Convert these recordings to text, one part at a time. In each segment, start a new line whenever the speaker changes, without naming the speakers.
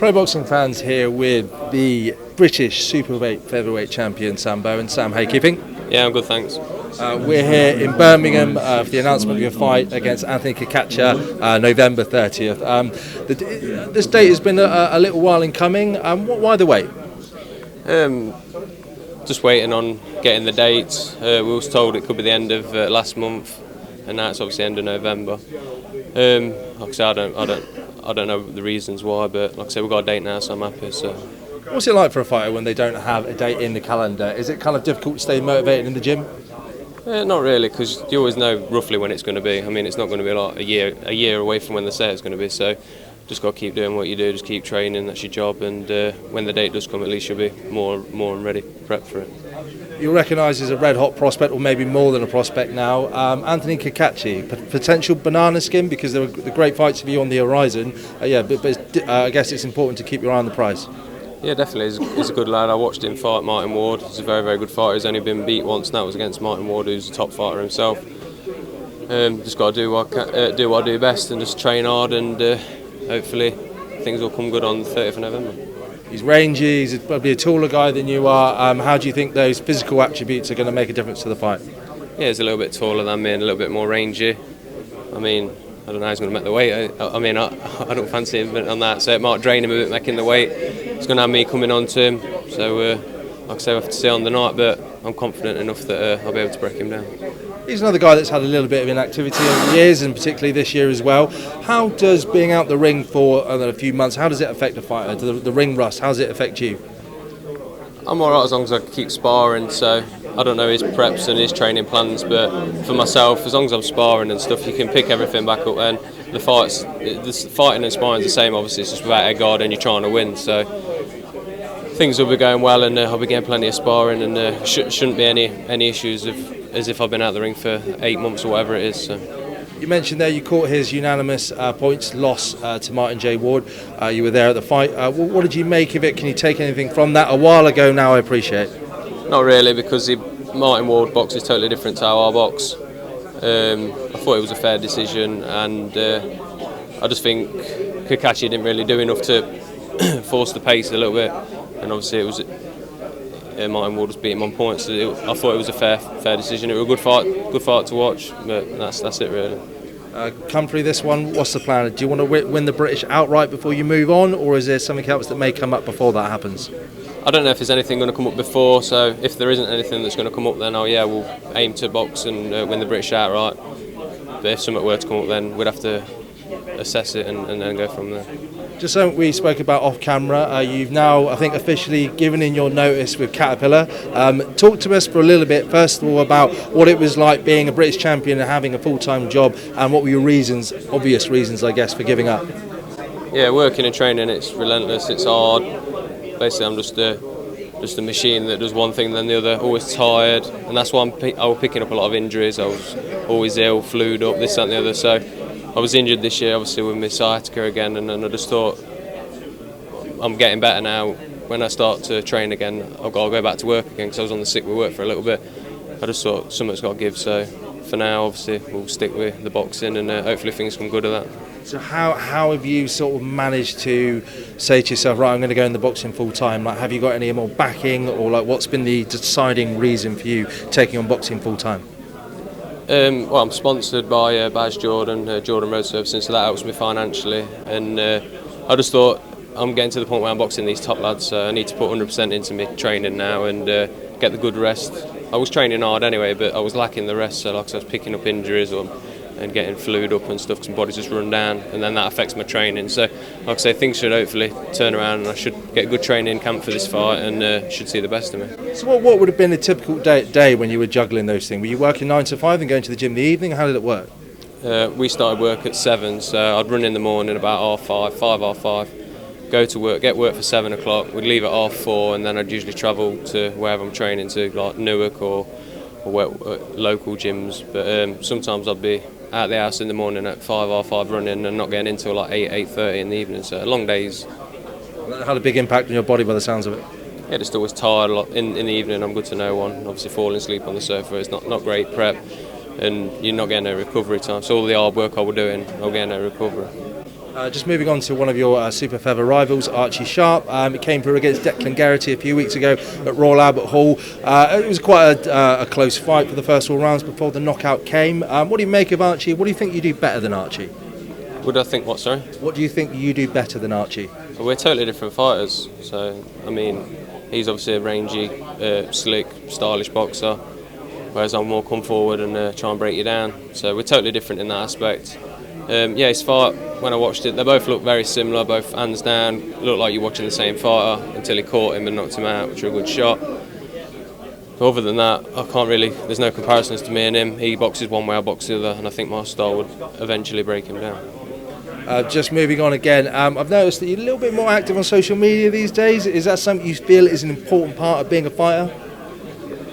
Pro boxing fans here with the British superweight featherweight champion Sam Bowen. Sam, how are you keeping?
Yeah, I'm good, thanks.
We're here in Birmingham for the announcement of your fight against Anthony Kakacha, November 30th. This date has been a little while in coming. Why the wait?
Just waiting on getting the dates. We was told it could be the end of last month, and now it's obviously end of November. Like I said, I don't know the reasons why, but like I said, we've got a date now, so I'm happy. So.
What's it like for a fighter when they don't have a date in the calendar? Is it kind of difficult to stay motivated in the gym?
Not really, because you always know roughly when it's going to be. I mean, it's not going to be like a year away from when they say it's going to be. So, just got to keep doing what you do. Just keep training. That's your job. And when the date does come, at least you'll be more ready, prepped for it. You're
recognised as a red-hot prospect, or maybe more than a prospect now. Anthony Kakacha, potential banana skin, because there were the great fights for you on the horizon. But I guess it's important to keep your eye on the prize.
Yeah, definitely. He's a good lad. I watched him fight Martin Ward. He's a very, very good fighter. He's only been beat once, and that was against Martin Ward, who's a top fighter himself. Just got to do what I do best and just train hard, and hopefully things will come good on the 30th of November.
He's rangy. He's probably a taller guy than you are. How do you think those physical attributes are going to make a difference to the fight?
Yeah, he's a little bit taller than me and a little bit more rangy. I mean, I don't know how he's going to make the weight. I mean, I don't fancy him on that, so it might drain him a bit making the weight. It's going to have me coming on to him, so like I say, we'll have to see on the night, but I'm confident enough that I'll be able to break him down.
He's another guy that's had a little bit of inactivity over the years, and particularly this year as well. How does being out the ring for a few months, how does it affect a fighter? The ring rust, how does it affect you?
I'm alright as long as I keep sparring, so I don't know his preps and his training plans, but for myself, as long as I'm sparring and stuff, you can pick everything back up. And the fighting and sparring is the same, obviously, it's just without a guard and you're trying to win. So things will be going well, and I'll be getting plenty of sparring, and shouldn't be any issues as if I've been out the ring for 8 months or whatever it is. So.
You mentioned there you caught his unanimous points loss to Martin J. Ward. You were there at the fight. What did you make of it? Can you take anything from that? A while ago now, I appreciate.
Not really, because Martin Ward box is totally different to how I box. I thought it was a fair decision, and I just think Kakacha didn't really do enough to force the pace a little bit, and obviously it was Martin Ward was beating him on points. So I thought it was a fair decision. It was a good fight to watch, but that's it really.
Come through this one, what's the plan? Do you want to win the British outright before you move on, or is there something else that may come up before that happens?
I don't know if there's anything going to come up before, so if there isn't anything that's going to come up, then we'll aim to box and win the British outright. But if something were to come up, then we'd have to assess it and then go from there.
Just something we spoke about off camera, you've now, I think, officially given in your notice with Caterpillar. Talk to us for a little bit, first of all, about what it was like being a British champion and having a full-time job, and what were your reasons, obvious reasons, I guess, for giving up?
Yeah, working and training, it's relentless, it's hard. Basically, I'm just a machine that does one thing then the other, always tired, and that's why I was picking up a lot of injuries. I was always ill, flued up, this, that and the other, so I was injured this year, obviously, with my sciatica again, and then I just thought, I'm getting better now. When I start to train again, I'll go back to work again, because I was on the sick with work for a little bit. I just thought something's got to give, so for now, obviously, we'll stick with the boxing, and hopefully things come good of that.
So how have you sort of managed to say to yourself, right, I'm going to go in the boxing full time? Like, have you got any more backing, or like, what's been the deciding reason for you taking on boxing full time?
Well, I'm sponsored by Baz Jordan Road Servicing, so that helps me financially. And I just thought, I'm getting to the point where I'm boxing these top lads, so I need to put 100% into my training now and get the good rest. I was training hard anyway, but I was lacking the rest, so like I was picking up injuries and getting flued up and stuff, because my body's just run down, and then that affects my training. So, like I say, things should hopefully turn around, and I should get a good training camp for this fight, and should see the best of me.
So what would have been a typical day when you were juggling those things? Were you working 9 to 5 and going to the gym in the evening? How did it work?
We started work at 7, so I'd run in the morning about 5:30, go to work, get work for 7 o'clock, we'd leave at 4:30, and then I'd usually travel to wherever I'm training to, like Newark or local gyms, but sometimes I'd be out the house in the morning at 5:30 running and not getting in until like 8:30 in the evening, so long days.
That had a big impact on your body by the sounds of it.
Yeah, just always tired a lot. In the evening I'm good to no one, obviously falling asleep on the sofa, it's not great prep, and you're not getting no recovery time, so all the hard work I was doing, I'm getting no recovery.
Just moving on to one of your super feather rivals, Archie Sharp. It came through against Declan Geraghty a few weeks ago at Royal Albert Hall. It was quite a close fight for the first 4 rounds before the knockout came. What do you make of Archie? What do you think you do better than Archie?
Would I think what, sorry?
What do you think you do better than Archie?
Well, we're totally different fighters. So, I mean, he's obviously a rangy, slick, stylish boxer, whereas I'm more come forward and try and break you down. So we're totally different in that aspect. His fight, when I watched it, they both looked very similar, both hands down, looked like you're watching the same fighter until he caught him and knocked him out, which was a good shot. But other than that, I can't really, there's no comparisons to me and him. He boxes one way, I box the other, and I think my style would eventually break him down.
Just moving on again, I've noticed that you're a little bit more active on social media these days. Is that something you feel is an important part of being a fighter?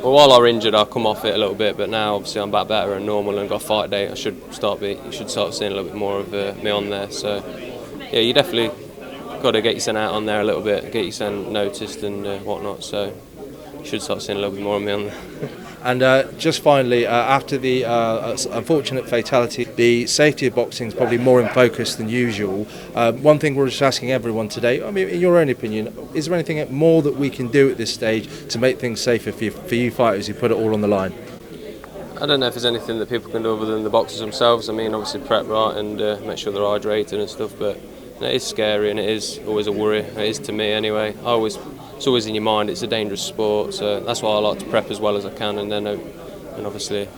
Well, while I was injured, I come off it a little bit, but now obviously I'm back better and normal and got a fight date. You should start seeing a little bit more of me on there. So, yeah, you definitely got to get yourself out on there a little bit, get yourself noticed and whatnot. So, you should start seeing a little bit more of me on there.
And just finally, after the unfortunate fatality, the safety of boxing is probably more in focus than usual. One thing we're just asking everyone today, I mean, in your own opinion, is there anything more that we can do at this stage to make things safer for you fighters who put it all on the line?
I don't know if there's anything that people can do other than the boxers themselves. I mean, obviously prep right and make sure they're hydrated and stuff, but it is scary and it is always a worry. It is to me anyway. It's always in your mind. It's a dangerous sport, so that's why I like to prep as well as I can. And then, obviously,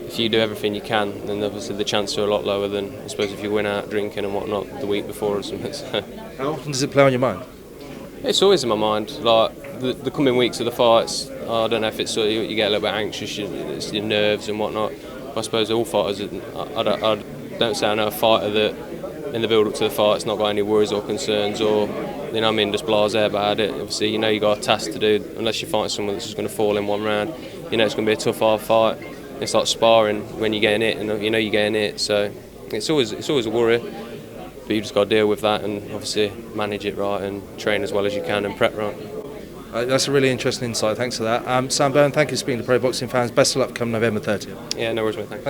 if you do everything you can, then obviously the chances are a lot lower than I suppose if you went out drinking and whatnot the week before or something. So.
How often does it play on your mind?
It's always in my mind. Like the coming weeks of the fights, I don't know if it's sort of, you get a little bit anxious, it's your nerves and whatnot. But I suppose all fighters, I don't say I know a fighter that in the build up to the fight, it's not got any worries or concerns or, just blasé about it. Obviously, you got a task to do, unless you fight someone that's just going to fall in one round. It's going to be a tough, hard fight. It's like sparring when you're getting it, and you're getting it, so it's always a worry. But you just got to deal with that and obviously manage it right and train as well as you can and prep right.
That's a really interesting insight, thanks for that. Sam Bowen, thank you for speaking to Pro Boxing fans. Best of luck come November 30th.
Yeah, no worries, mate, thanks.